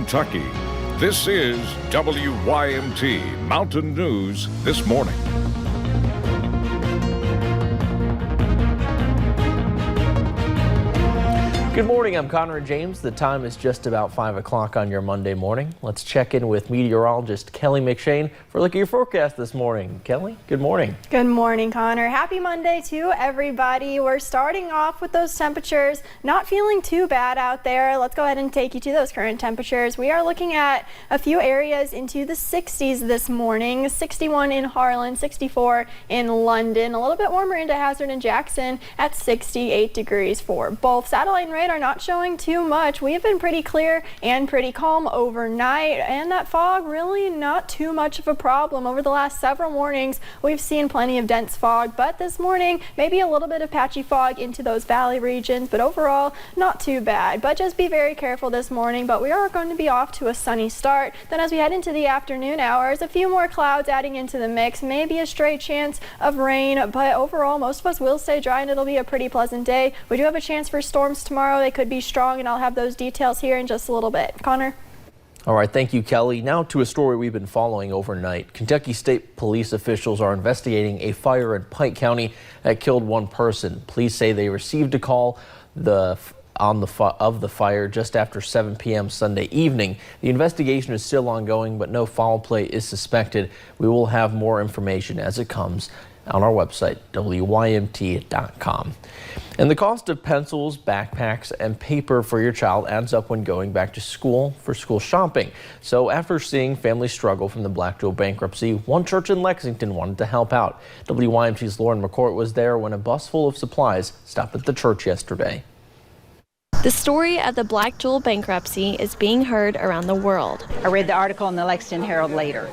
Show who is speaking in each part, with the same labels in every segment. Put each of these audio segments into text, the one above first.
Speaker 1: Kentucky. This is WYMT Mountain News This Morning.
Speaker 2: Good morning, I'm Connor and James. The time is just about 5 o'clock on your Monday morning. Let's check in with meteorologist Kelly McShane for a look at your forecast this morning. Kelly, good morning.
Speaker 3: Good morning, Connor. Happy Monday to everybody. We're starting off with those temperatures. Not feeling too bad out there. Let's go ahead and take you to those current temperatures. We are looking at a few areas into the 60s this morning. 61 in Harlan, 64 in London. A little bit warmer into Hazard and Jackson at 68 degrees for both. Satellite and radar are not showing too much. We have been pretty clear and pretty calm overnight, and that fog really not too much of a problem. Over the last several mornings, we've seen plenty of dense fog, but this morning, maybe a little bit of patchy fog into those valley regions, but overall, not too bad. But just be very careful this morning, but we are going to be off to a sunny start. Then as we head into the afternoon hours, a few more clouds adding into the mix, maybe a stray chance of rain, but overall, most of us will stay dry and it'll be a pretty pleasant day. We do have a chance for storms tomorrow. They could be strong, and I'll have those details here in just a little bit. Connor?
Speaker 2: All right, thank you, Kelly. Now to a story we've been following overnight. Kentucky State Police officials are investigating a fire in Pike County that killed one person. Police say they received a call of the fire just after 7 p.m. Sunday evening. The investigation is still ongoing, but no foul play is suspected. We will have more information as it comes on our website, WYMT.com. And the cost of pencils, backpacks, and paper for your child adds up when going back to school for school shopping. So after seeing families struggle from the Black Jewel bankruptcy, one church in Lexington wanted to help out. WYMT's Lauren McCourt was there when a bus full of supplies stopped at the church yesterday.
Speaker 4: The story of the Black Jewel bankruptcy is being heard around the world.
Speaker 5: I read the article in the Lexington Herald later,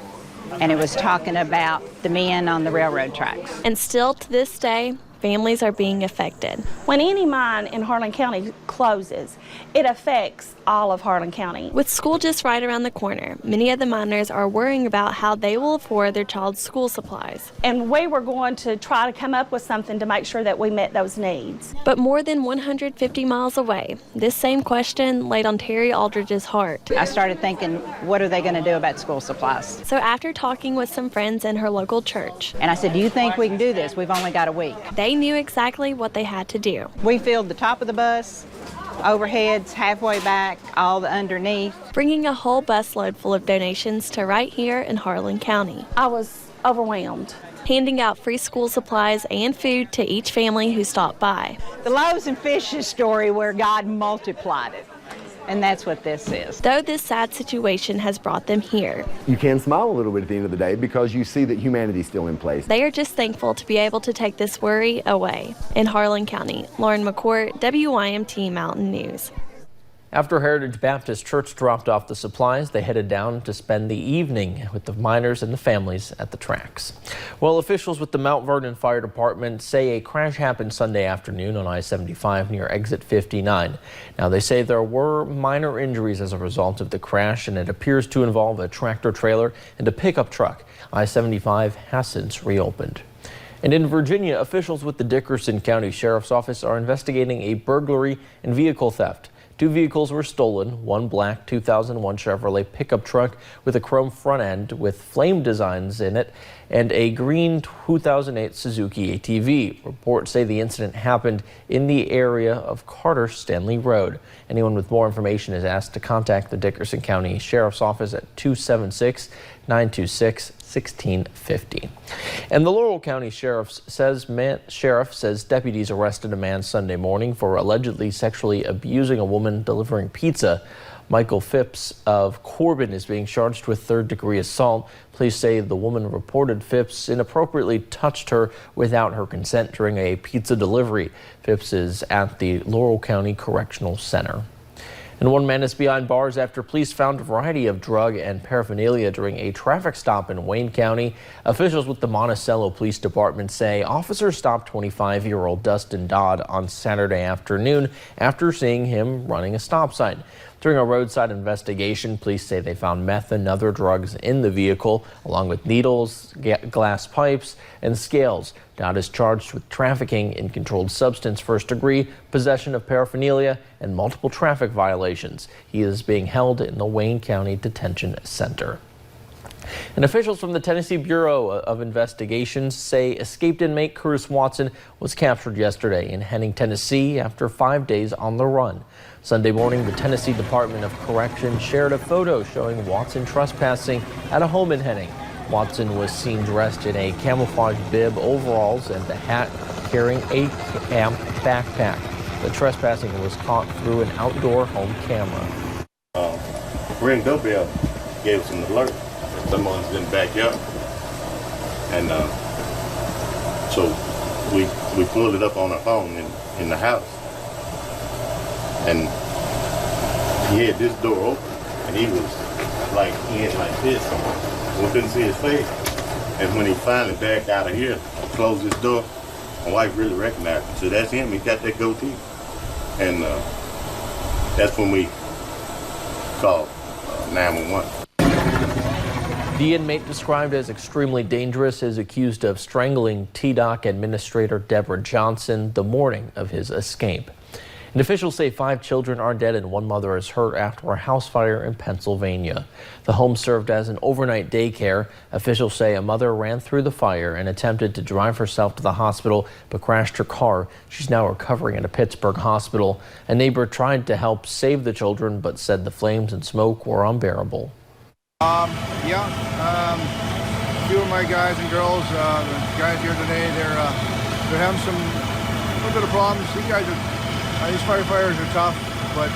Speaker 5: and it was talking about the men on the railroad tracks.
Speaker 4: And still to this day, families are being affected.
Speaker 6: When any mine in Harlan County closes, it affects all of Harlan County.
Speaker 4: With school just right around the corner, many of the miners are worrying about how they will afford their child's school supplies.
Speaker 6: And we were going to try to come up with something to make sure that we met those needs.
Speaker 4: But more than 150 miles away, this same question laid on Terry Aldridge's heart.
Speaker 5: I started thinking, what are they going to do about school supplies?
Speaker 4: So after talking with some friends in her local church,
Speaker 5: and I said, do you think we can do this? We've only got a week.
Speaker 4: They knew exactly what they had to do.
Speaker 5: We filled the top of the bus, overheads, halfway back, all the underneath.
Speaker 4: Bringing a whole busload full of donations to right here in Harlan County.
Speaker 6: I was overwhelmed.
Speaker 4: Handing out free school supplies and food to each family who stopped by.
Speaker 5: The loaves and fishes story where God multiplied it. And that's what this is.
Speaker 4: Though this sad situation has brought them here,
Speaker 7: you can smile a little bit at the end of the day because you see that humanity's still in place.
Speaker 4: They are just thankful to be able to take this worry away. In Harlan County, Lauren McCourt, WYMT Mountain News.
Speaker 2: After Heritage Baptist Church dropped off the supplies, they headed down to spend the evening with the miners and the families at the tracks. Well, officials with the Mount Vernon Fire Department say a crash happened Sunday afternoon on I-75 near exit 59. Now, they say there were minor injuries as a result of the crash, and it appears to involve a tractor trailer and a pickup truck. I-75 has since reopened. And in Virginia, officials with the Dickerson County Sheriff's Office are investigating a burglary and vehicle theft. 2 vehicles were stolen, one black 2001 Chevrolet pickup truck with a chrome front end with flame designs in it, and a green 2008 Suzuki ATV. Reports say the incident happened in the area of Carter Stanley Road. Anyone with more information is asked to contact the Dickerson County Sheriff's Office at 276-926-1650. And the Laurel County Sheriff says deputies arrested a man Sunday morning for allegedly sexually abusing a woman delivering pizza. Michael Phipps of Corbin is being charged with third-degree assault. Police say the woman reported Phipps inappropriately touched her without her consent during a pizza delivery. Phipps is at the Laurel County Correctional Center. And one man is behind bars after police found a variety of drug and paraphernalia during a traffic stop in Wayne County. Officials with the Monticello Police Department say officers stopped 25-year-old Dustin Dodd on Saturday afternoon after seeing him running a stop sign. During a roadside investigation, police say they found meth and other drugs in the vehicle, along with needles, glass pipes, and scales. Dowd is charged with trafficking in controlled substance first degree, possession of paraphernalia, and multiple traffic violations. He is being held in the Wayne County Detention Center. And officials from the Tennessee Bureau of Investigations say escaped inmate Curtis Watson was captured yesterday in Henning, Tennessee after 5 days on the run. Sunday morning, the Tennessee Department of Corrections shared a photo showing Watson trespassing at a home in Henning. Watson was seen dressed in a camouflage bib, overalls, and a hat, carrying a camp backpack. The trespassing was caught through an outdoor home camera.
Speaker 8: Ring doorbell gave us an alert. Someone's in the backyard, and so we pulled it up on our phone in the house, and he had this door open, and he was like in like this. We couldn't see his face, and when he finally backed out of here, closed his door, my wife really recognized him. So that's him. He got that goatee, and that's when we called 911.
Speaker 2: The inmate, described as extremely dangerous, is accused of strangling TDOC Administrator Deborah Johnson the morning of his escape. And officials say 5 children are dead and 1 mother is hurt after a house fire in Pennsylvania. The home served as an overnight daycare. Officials say a mother ran through the fire and attempted to drive herself to the hospital but crashed her car. She's now recovering at a Pittsburgh hospital. A neighbor tried to help save the children but said the flames and smoke were unbearable.
Speaker 9: A few of my guys and girls, the guys here today, they're having some little bit of problems. These guys are, these firefighters are tough, but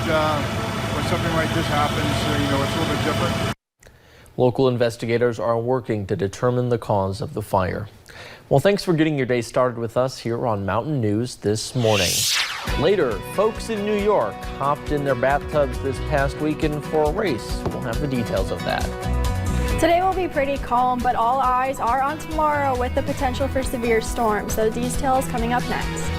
Speaker 9: when something like this happens, it's a little bit different.
Speaker 2: Local investigators are working to determine the cause of the fire. Well, thanks for getting your day started with us here on Mountain News this morning. Later, folks in New York hopped in their bathtubs this past weekend for a race. We'll have the details of that.
Speaker 3: Today will be pretty calm, but all eyes are on tomorrow with the potential for severe storms. Those details coming up next.